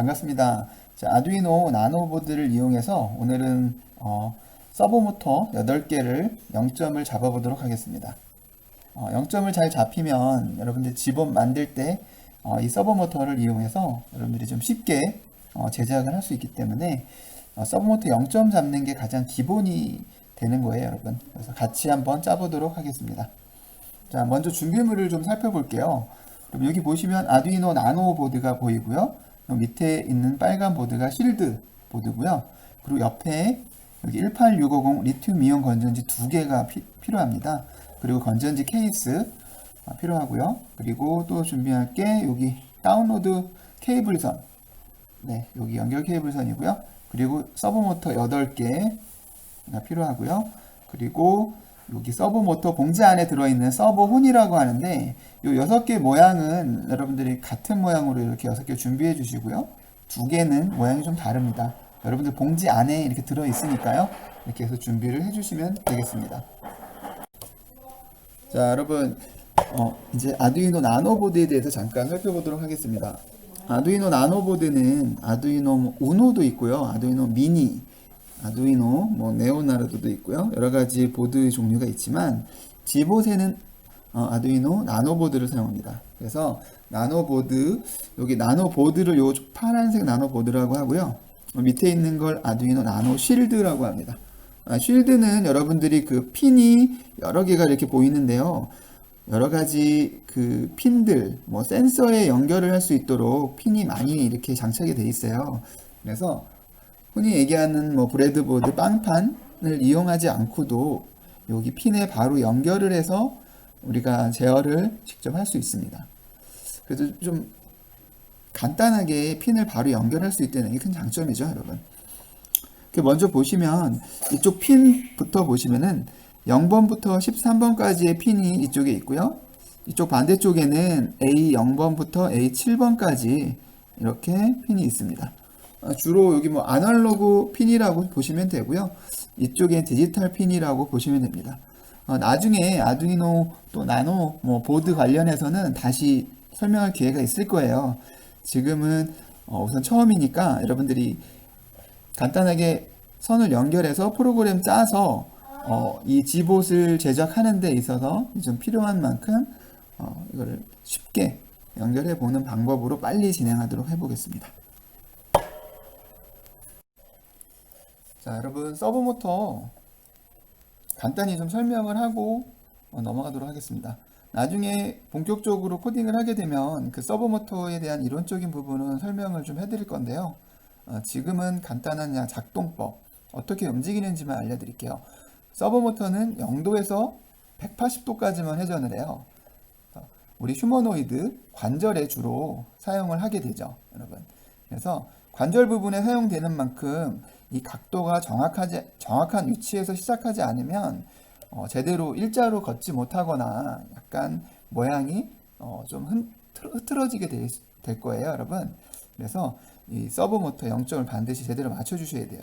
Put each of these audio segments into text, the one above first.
반갑습니다. 자, 아두이노 나노 보드를 이용해서 오늘은 서버 모터 8개를 0점을 잡아보도록 하겠습니다. 0점을 잘 잡히면 여러분들 집업 만들 때 이 서버 모터를 이용해서 여러분들이 좀 쉽게 제작을 할 수 있기 때문에 서버 모터 0점 잡는 게 가장 기본이 되는 거예요, 여러분. 그래서 같이 한번 짜보도록 하겠습니다. 자, 먼저 준비물을 좀 살펴볼게요. 그럼 여기 보시면 아두이노 나노 보드가 보이고요. 밑에 있는 빨간 보드가 실드 보드고요. 그리고 옆에 여기 18650 리튬 이온 건전지 2개가 필요합니다. 그리고 건전지 케이스 필요하고요. 그리고 또 준비할 게 여기 다운로드 케이블선, 네, 여기 연결 케이블선이고요. 그리고 서버 모터 8개가 필요하고요. 그리고 여기 서버 모터 봉지 안에 들어있는 서버 혼이라고 하는데 이 6개 모양은 여러분들이 같은 모양으로 이렇게 6개 준비해 주시고요. 2개는 모양이 좀 다릅니다. 여러분들 봉지 안에 이렇게 들어있으니까요. 이렇게 해서 준비를 해 주시면 되겠습니다. 자, 여러분 이제 아두이노 나노보드에 대해서 잠깐 살펴보도록 하겠습니다. 아두이노 나노보드는 아두이노 우노도 있고요. 아두이노 미니, 아두이노 네오나르도도 있고요. 여러 가지 보드 종류가 있지만 지봇에는 아두이노 나노보드를 사용합니다. 그래서 나노보드, 여기 나노보드를 요 파란색 나노보드라고 하고요. 밑에 있는 걸 아두이노 나노 쉴드라고 합니다. 쉴드는 여러분들이 그 핀이 여러 개가 이렇게 보이는데요. 여러 가지 그 핀들, 센서에 연결을 할 수 있도록 핀이 많이 이렇게 장착이 돼 있어요. 그래서 흔히 얘기하는 브레드보드 빵판을 이용하지 않고도 여기 핀에 바로 연결을 해서 우리가 제어를 직접 할 수 있습니다. 그래서 좀 간단하게 핀을 바로 연결할 수 있다는 게 큰 장점이죠, 여러분. 먼저 보시면 이쪽 핀부터 보시면은 0번부터 13번까지의 핀이 이쪽에 있고요. 이쪽 반대쪽에는 A0번부터 A7번까지 이렇게 핀이 있습니다. 주로 여기 아날로그 핀이라고 보시면 되고요. 이쪽에 디지털 핀이라고 보시면 됩니다. 나중에 아두이노 또 나노 보드 관련해서는 다시 설명할 기회가 있을 거예요. 지금은 우선 처음이니까 여러분들이 간단하게 선을 연결해서 프로그램 짜서 이 지봇을 제작하는 데 있어서 좀 필요한 만큼 이거를 쉽게 연결해 보는 방법으로 빨리 진행하도록 해보겠습니다. 자, 여러분 서버 모터 간단히 좀 설명을 하고 넘어가도록 하겠습니다. 나중에 본격적으로 코딩을 하게 되면 그 서버 모터에 대한 이론적인 부분은 설명을 좀 해드릴 건데요. 지금은 간단한 작동법, 어떻게 움직이는지만 알려드릴게요. 서버 모터는 0도에서 180도까지만 회전을 해요. 우리 휴머노이드 관절에 주로 사용을 하게 되죠, 여러분. 그래서 관절 부분에 사용되는 만큼 이 각도가 정확한 위치에서 시작하지 않으면 제대로 일자로 걷지 못하거나 약간 모양이 좀 흐트러지게 될 거예요, 여러분. 그래서 이 서버 모터 0점을 반드시 제대로 맞춰 주셔야 돼요.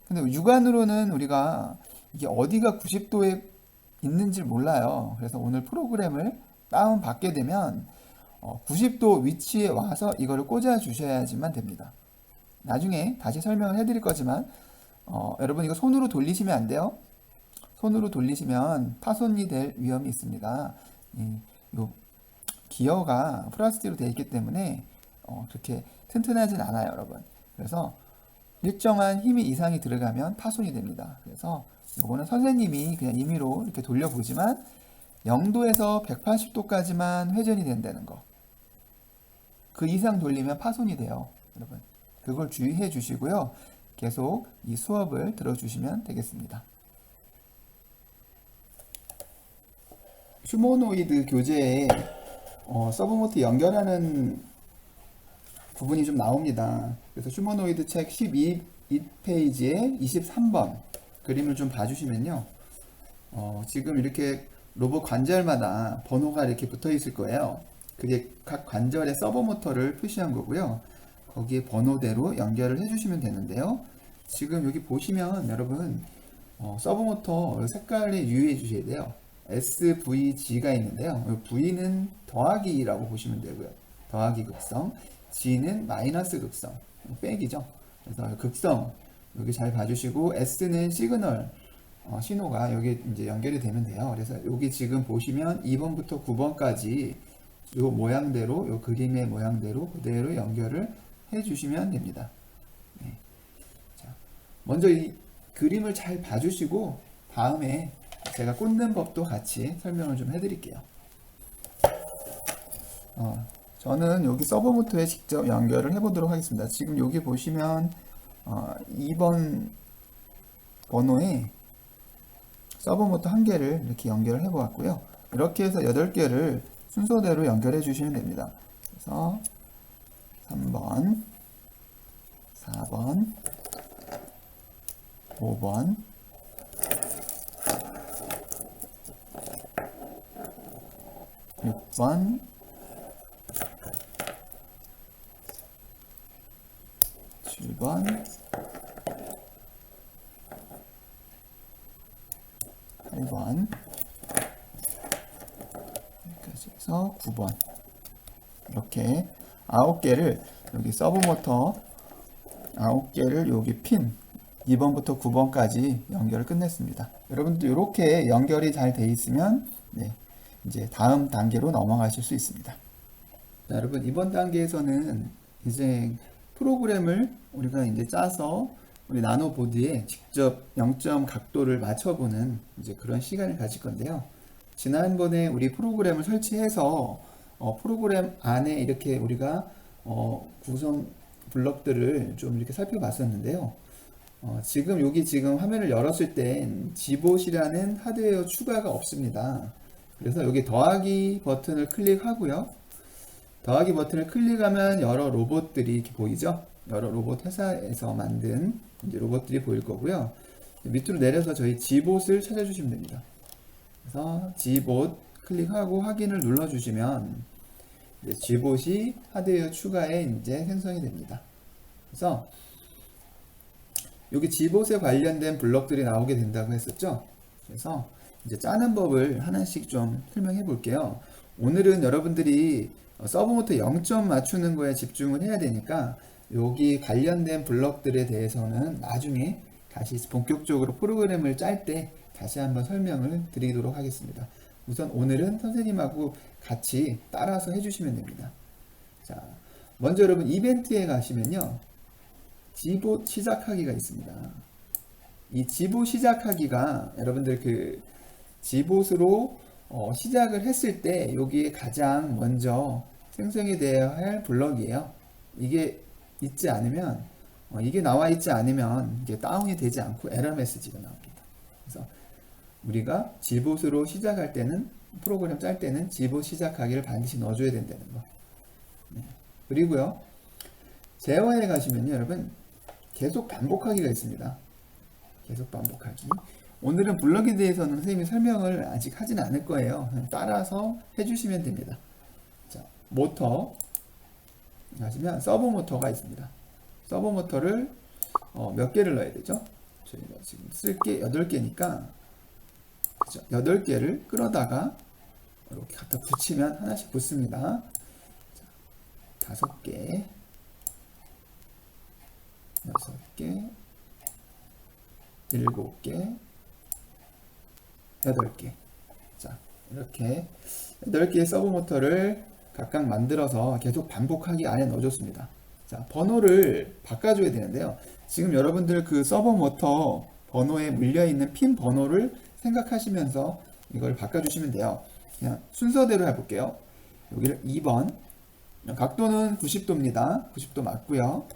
근데 육안으로는 우리가 이게 어디가 90도에 있는지 몰라요. 그래서 오늘 프로그램을 다운 받게 되면 90도 위치에 와서 이거를 꽂아 주셔야지만 됩니다. 나중에 다시 설명을 해드릴 거지만 여러분 이거 손으로 돌리시면 안 돼요. 손으로 돌리시면 파손이 될 위험이 있습니다. 요 기어가 플라스틱으로 되어 있기 때문에 그렇게 튼튼하진 않아요, 여러분. 그래서 일정한 힘이 이상이 들어가면 파손이 됩니다. 그래서 요거는 선생님이 그냥 임의로 이렇게 돌려보지만 0도에서 180도까지만 회전이 된다는 거. 그 이상 돌리면 파손이 돼요, 여러분. 그걸 주의해 주시고요. 계속 이 수업을 들어주시면 되겠습니다. 휴머노이드 교재에 서브모터 연결하는 부분이 좀 나옵니다. 그래서 휴머노이드 책 12페이지에 23번 그림을 좀 봐주시면요. 지금 이렇게 로봇 관절마다 번호가 이렇게 붙어 있을 거예요. 그게 각 관절의 서버 모터를 표시한 거고요. 거기에 번호대로 연결을 해주시면 되는데요. 지금 여기 보시면 여러분 서버 모터 색깔에 유의해 주셔야 돼요. SVG가 있는데요. V는 더하기라고 보시면 되고요. 더하기 극성, G는 마이너스 극성. 백이죠. 그래서 극성 여기 잘 봐주시고, S는 시그널 신호가 여기 이제 연결이 되면 돼요. 그래서 여기 지금 보시면 2번부터 9번까지 요 모양대로, 요 그림의 모양대로 그대로 연결을 해 주시면 됩니다. 네. 자, 먼저 이 그림을 잘 봐주시고 다음에 제가 꽂는 법도 같이 설명을 좀 해드릴게요. 저는 여기 서버모터에 직접 연결을 해보도록 하겠습니다. 지금 여기 보시면 2번 번호에 서버모터 한 개를 이렇게 연결을 해보았고요. 이렇게 해서 8개를 순서대로 연결해 주시면 됩니다. 그래서 3번, 4번, 5번, 6번, 7번, 8번, 여기까지 해서 9번. 이렇게 9개를 여기 서브모터 9개를 여기 핀 2번부터 9번까지 연결을 끝냈습니다. 여러분도 이렇게 연결이 잘 돼 있으면 이제 다음 단계로 넘어가실 수 있습니다. 자, 여러분 이번 단계에서는 이제 프로그램을 우리가 이제 짜서 우리 나노보드에 직접 0점 각도를 맞춰보는 이제 그런 시간을 가질 건데요. 지난번에 우리 프로그램을 설치해서 프로그램 안에 이렇게 우리가 구성 블럭들을 좀 이렇게 살펴봤었는데요. 지금 여기 지금 화면을 열었을 땐 지봇이라는 하드웨어 추가가 없습니다. 그래서 여기 더하기 버튼을 클릭하고요. 더하기 버튼을 클릭하면 여러 로봇들이 이렇게 보이죠? 여러 로봇 회사에서 만든 이제 로봇들이 보일 거고요. 밑으로 내려서 저희 지봇을 찾아주시면 됩니다. 그래서 지봇 클릭하고 확인을 눌러주시면 이제 지봇이 하드웨어 추가에 이제 생성이 됩니다. 그래서 여기 지봇에 관련된 블럭들이 나오게 된다고 했었죠. 그래서 이제 짜는 법을 하나씩 좀 설명해 볼게요. 오늘은 여러분들이 서브모터 0점 맞추는 거에 집중을 해야 되니까 여기 관련된 블럭들에 대해서는 나중에 다시 본격적으로 프로그램을 짤 때 다시 한번 설명을 드리도록 하겠습니다. 우선 오늘은 선생님하고 같이 따라서 해주시면 됩니다. 자, 먼저 여러분 이벤트에 가시면요. 지봇 시작하기가 있습니다. 이 지봇 시작하기가 여러분들 그 지봇으로 시작을 했을 때 여기에 가장 먼저 생성이 되어야 할 블럭이에요. 이게 있지 않으면 이게 나와 있지 않으면 이게 다운이 되지 않고 에러 메시지가 나옵니다. 그래서 우리가 지봇으로 시작할 때는 프로그램 짤 때는 지봇 시작하기를 반드시 넣어줘야 된다는 거. 네. 그리고요 제어에 가시면요 여러분 계속 반복하기가 있습니다. 계속 반복하기. 오늘은 블럭에 대해서는 선생님이 설명을 아직 하진 않을 거예요. 그냥 따라서 해주시면 됩니다. 자, 모터 하시면 서버 모터가 있습니다. 서버 모터를 몇 개를 넣어야 되죠? 저희가 지금 쓸 게 8개니까 8개를 끌어다가 이렇게 갖다 붙이면 하나씩 붙습니다. 자, 5개, 6개, 7개, 8개. 자, 이렇게 8개의 서브 모터를 각각 만들어서 계속 반복하기 안에 넣어줬습니다. 자, 번호를 바꿔줘야 되는데요. 지금 여러분들 그 서버 모터 번호에 물려있는 핀 번호를 생각하시면서 이걸 바꿔주시면 돼요. 그냥 순서대로 해볼게요. 여기를 2번. 각도는 90도입니다. 90도 맞고요.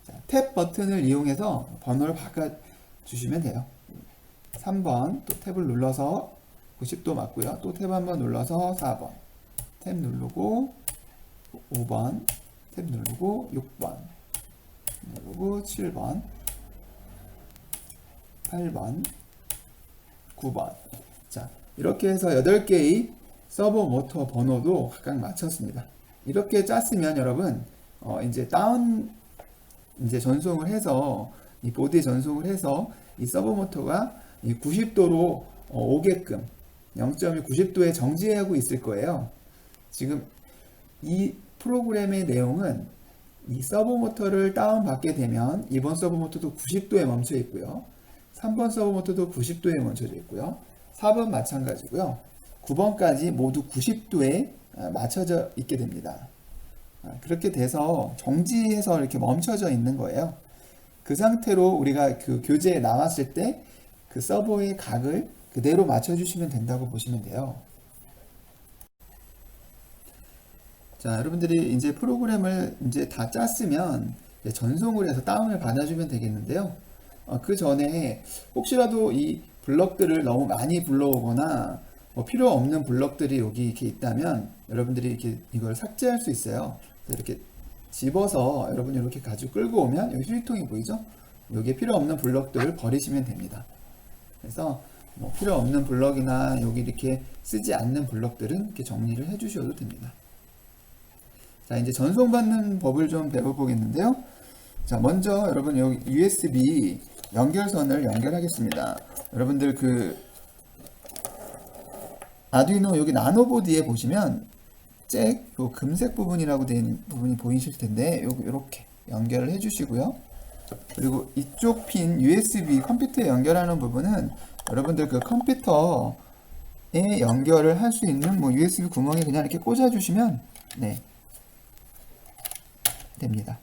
자, 탭 버튼을 이용해서 번호를 바꿔주시면 돼요. 3번 또 탭을 눌러서 90도 맞고요. 또 탭 한번 눌러서 4번 탭 누르고 5번 탭 누르고 6번 누르고 7번 8번 9번. 자, 이렇게 해서 8개의 서버 모터 번호도 각각 맞췄습니다. 이렇게 짰으면 여러분 이제 다운 이제 전송을 해서 이 보드에 전송을 해서 이 서버 모터가 이 90도로 오게끔 0점이 90도에 정지하고 있을 거예요. 지금 이 프로그램의 내용은 이 서버 모터를 다운받게 되면 2번 서버 모터도 90도에 멈춰 있고요. 3번 서버 모터도 90도에 멈춰져 있고요. 4번 마찬가지고요. 9번까지 모두 90도에 맞춰져 있게 됩니다. 그렇게 돼서 정지해서 이렇게 멈춰져 있는 거예요. 그 상태로 우리가 그 교재에 나왔을 때 그 서버의 각을 그대로 맞춰주시면 된다고 보시면 돼요. 자, 여러분들이 이제 프로그램을 이제 다 짰으면 이제 전송을 해서 다운을 받아주면 되겠는데요. 그 전에 혹시라도 이 블럭들을 너무 많이 불러오거나 뭐 필요 없는 블럭들이 여기 이렇게 있다면 여러분들이 이렇게 이걸 삭제할 수 있어요. 이렇게 집어서 여러분이 이렇게 가지고 끌고 오면 여기 휴지통이 보이죠? 여기에 필요 없는 블럭들을 버리시면 됩니다. 그래서 뭐 필요 없는 블럭이나 여기 이렇게 쓰지 않는 블럭들은 이렇게 정리를 해 주셔도 됩니다. 자, 이제 전송받는 법을 좀 배워보겠는데요. 자, 먼저 여러분 여기 USB 연결선을 연결하겠습니다. 여러분들 그 아두이노 여기 나노보드에 보시면 잭 요 금색 부분이라고 된 부분이 보이실 텐데 요거 이렇게 연결을 해 주시고요. 그리고 이쪽 핀 USB 컴퓨터에 연결하는 부분은 여러분들 그 컴퓨터에 연결을 할 수 있는 뭐 USB 구멍에 그냥 이렇게 꽂아 주시면 네 됩니다.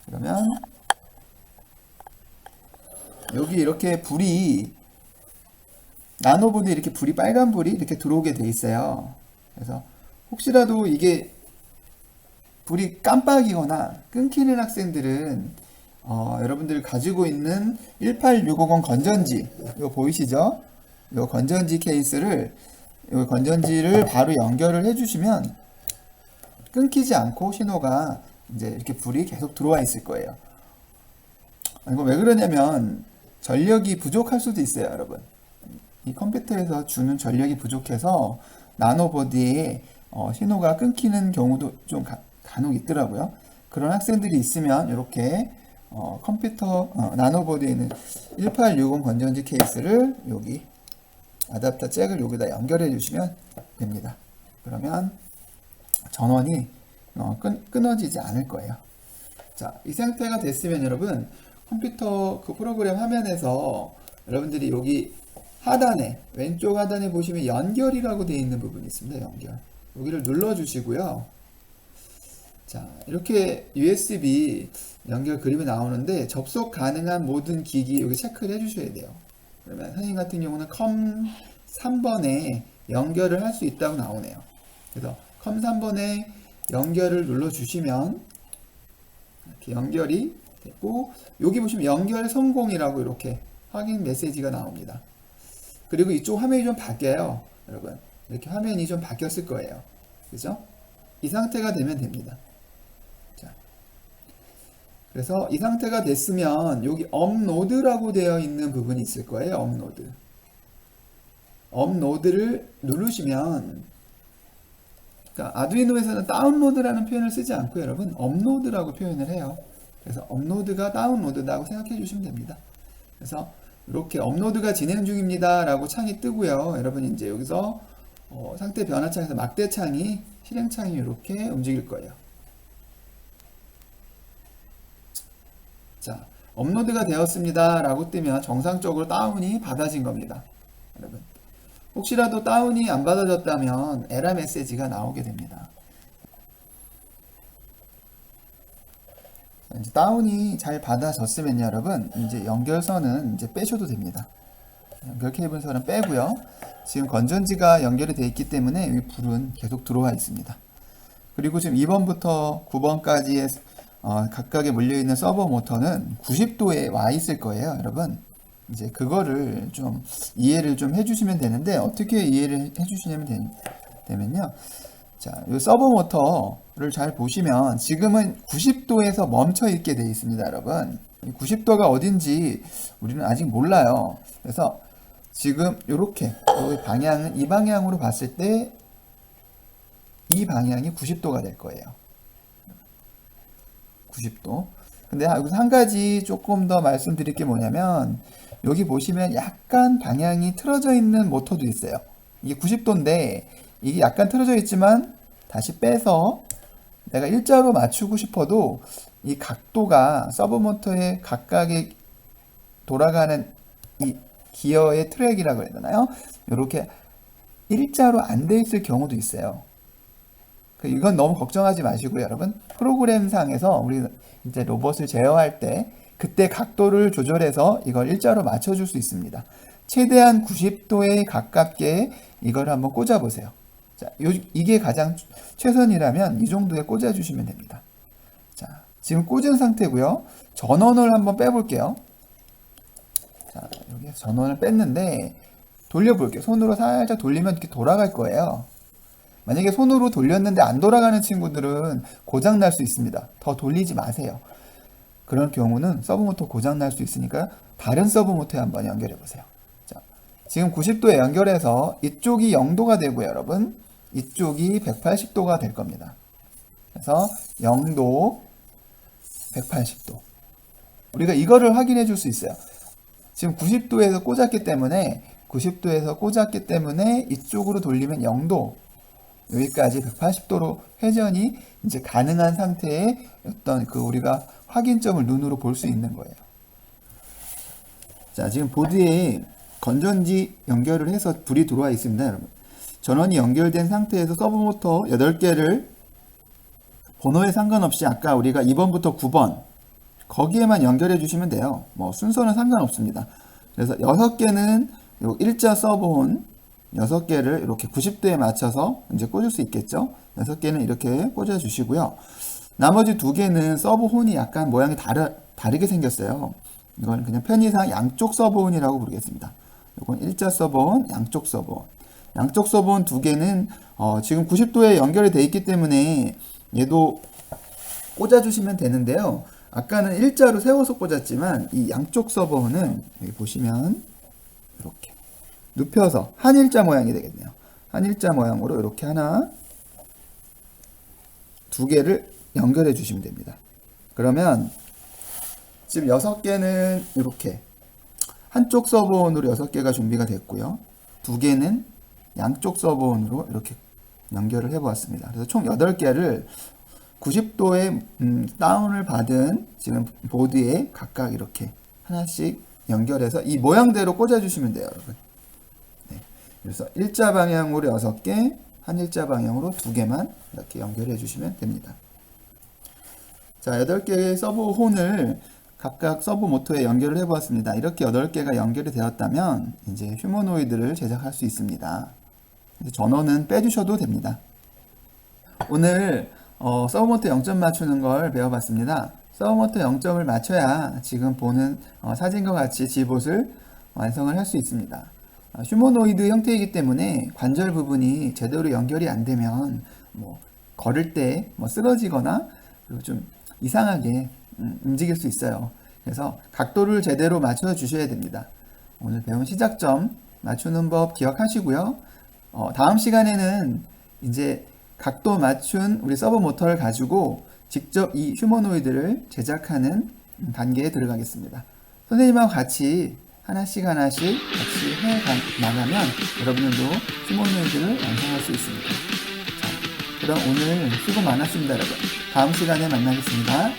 그러면 여기 이렇게 불이 나노보드에 이렇게 불이 빨간 불이 이렇게 들어오게 돼 있어요. 그래서 혹시라도 이게 불이 깜빡이거나 끊기는 학생들은 여러분들 가지고 있는 18650 건전지 이거 보이시죠? 이 건전지 케이스를 이 건전지를 바로 연결을 해주시면 끊기지 않고 신호가 이제 이렇게 불이 계속 들어와 있을 거예요. 이거 왜 그러냐면 전력이 부족할 수도 있어요, 여러분. 이 컴퓨터에서 주는 전력이 부족해서 나노보드에 신호가 끊기는 경우도 좀 간혹 있더라고요. 그런 학생들이 있으면 이렇게 컴퓨터 나노보드에 있는 1860 건전지 케이스를 여기 아답터 잭을 여기다 연결해 주시면 됩니다. 그러면 전원이 끊어지지 않을 거예요. 자, 이 상태가 됐으면 여러분 컴퓨터 그 프로그램 화면에서 여러분들이 여기 하단에 왼쪽 하단에 보시면 연결이라고 되어 있는 부분이 있습니다. 연결. 여기를 눌러 주시고요. 자, 이렇게 USB 연결 그림이 나오는데 접속 가능한 모든 기기 여기 체크를 해 주셔야 돼요. 그러면 선생님 같은 경우는 컴 3번에 연결을 할 수 있다고 나오네요. 그래서 컴 3번에 연결을 눌러 주시면 이렇게 연결이 되고 여기 보시면 연결 성공이라고 이렇게 확인 메시지가 나옵니다. 그리고 이쪽 화면이 좀 바뀌어요. 여러분 이렇게 화면이 좀 바뀌었을 거예요. 그죠? 이 상태가 되면 됩니다. 자, 그래서 이 상태가 됐으면 여기 업로드라고 되어 있는 부분이 있을 거예요. 업로드. 업로드를 누르시면 그러니까 아두이노에서는 다운로드라는 표현을 쓰지 않고 여러분 업로드라고 표현을 해요. 그래서 업로드가 다운로드라고 생각해 주시면 됩니다. 그래서 이렇게 업로드가 진행 중입니다 라고 창이 뜨고요. 여러분 이제 여기서 상태 변화창에서 막대창이 실행창이 이렇게 움직일 거예요. 자, 업로드가 되었습니다 라고 뜨면 정상적으로 다운이 받아진 겁니다. 여러분 혹시라도 다운이 안 받아졌다면 에러 메시지가 나오게 됩니다. 이제 다운이 잘 받아졌으면 여러분 이제 연결선은 이제 빼셔도 됩니다. 연결 케이블선은 빼고요. 지금 건전지가 연결이 되어 있기 때문에 이 불은 계속 들어와 있습니다. 그리고 지금 2번부터 9번까지의 각각에 물려있는 서버 모터는 90도에 와 있을 거예요, 여러분. 이제 그거를 좀 이해를 좀 해주시면 되는데 어떻게 이해를 해주시냐면 되면요. 자, 이 서버 모터를 잘 보시면 지금은 90도에서 멈춰 있게 되어 있습니다, 여러분. 90도가 어딘지 우리는 아직 몰라요. 그래서 지금 이렇게 방향은 이 방향으로 봤을 때 이 방향이 90도가 될 거예요. 90도. 근데 여기서 한 가지 조금 더 말씀드릴 게 뭐냐면 여기 보시면 약간 방향이 틀어져 있는 모터도 있어요. 이게 90도인데 이게 약간 틀어져 있지만 다시 빼서 내가 일자로 맞추고 싶어도 이 각도가 서브모터의 각각의 돌아가는 이 기어의 트랙이라고 해야 되나요? 이렇게 일자로 안 돼 있을 경우도 있어요. 이건 너무 걱정하지 마시고요, 여러분. 프로그램상에서 우리 이제 로봇을 제어할 때 그때 각도를 조절해서 이걸 일자로 맞춰줄 수 있습니다. 최대한 90도에 가깝게 이걸 한번 꽂아보세요. 자, 이게 가장 최선이라면 이 정도에 꽂아주시면 됩니다. 자, 지금 꽂은 상태고요. 전원을 한번 빼볼게요. 자, 여기서 전원을 뺐는데 돌려볼게요. 손으로 살짝 돌리면 이렇게 돌아갈 거예요. 만약에 손으로 돌렸는데 안 돌아가는 친구들은 고장 날 수 있습니다. 더 돌리지 마세요. 그런 경우는 서브모터 고장 날 수 있으니까 다른 서브모터에 한번 연결해 보세요. 자, 지금 90도에 연결해서 이쪽이 0도가 되고요, 여러분. 이쪽이 180도가 될 겁니다. 그래서 0도, 180도. 우리가 이거를 확인해 줄 수 있어요. 지금 90도에서 꽂았기 때문에 이쪽으로 돌리면 0도, 여기까지 180도로 회전이 이제 가능한 상태의 어떤 우리가 확인점을 눈으로 볼 수 있는 거예요. 자, 지금 보드에 건전지 연결을 해서 불이 들어와 있습니다, 여러분. 전원이 연결된 상태에서 서브모터 8개를 번호에 상관없이 아까 우리가 2번부터 9번 거기에만 연결해 주시면 돼요. 뭐 순서는 상관없습니다. 그래서 6개는 일자 서브혼 6개를 이렇게 90도에 맞춰서 이제 꽂을 수 있겠죠. 6개는 이렇게 꽂아 주시고요. 나머지 2개는 서브혼이 약간 모양이 다르게 생겼어요. 이건 그냥 편의상 양쪽 서브혼이라고 부르겠습니다. 이건 일자 서브혼, 양쪽 서브혼. 양쪽 서브혼 2개는 지금 90도에 연결이 되어 있기 때문에 얘도 꽂아주시면 되는데요. 아까는 일자로 세워서 꽂았지만 이 양쪽 서브혼은 여기 보시면 이렇게 눕혀서 한일자 모양이 되겠네요. 한일자 모양으로 이렇게 하나, 2개를 연결해 주시면 됩니다. 그러면 지금 6개는 이렇게 한쪽 서브혼으로 6개가 준비가 됐고요. 2개는 양쪽 서브혼으로 이렇게 연결을 해 보았습니다. 그래서 총 8개를 90도의 다운을 받은 지금 보드에 각각 이렇게 하나씩 연결해서 이 모양대로 꽂아주시면 돼요, 여러분. 네. 그래서 일자 방향으로 6개, 한일자 방향으로 2개만 이렇게 연결해 주시면 됩니다. 자, 8개의 서브 혼을 각각 서브 모터에 연결을 해 보았습니다. 이렇게 8개가 연결이 되었다면 이제 휴머노이드를 제작할 수 있습니다. 전원은 빼주셔도 됩니다. 오늘 서브모터 0점 맞추는 걸 배워봤습니다. 서브모터 0점을 맞춰야 지금 보는 사진과 같이 지봇을 완성을 할 수 있습니다. 휴머노이드 형태이기 때문에 관절 부분이 제대로 연결이 안 되면 걸을 때 쓰러지거나 그리고 좀 이상하게 움직일 수 있어요. 그래서 각도를 제대로 맞춰 주셔야 됩니다. 오늘 배운 시작점 맞추는 법 기억하시고요. 다음 시간에는 이제 각도 맞춘 우리 서브 모터를 가지고 직접 이 휴머노이드를 제작하는 단계에 들어가겠습니다. 선생님하고 같이 하나씩 같이 해 나가면 여러분들도 휴머노이드를 완성할 수 있습니다. 자, 그럼 오늘 수고 많았습니다, 여러분. 다음 시간에 만나겠습니다.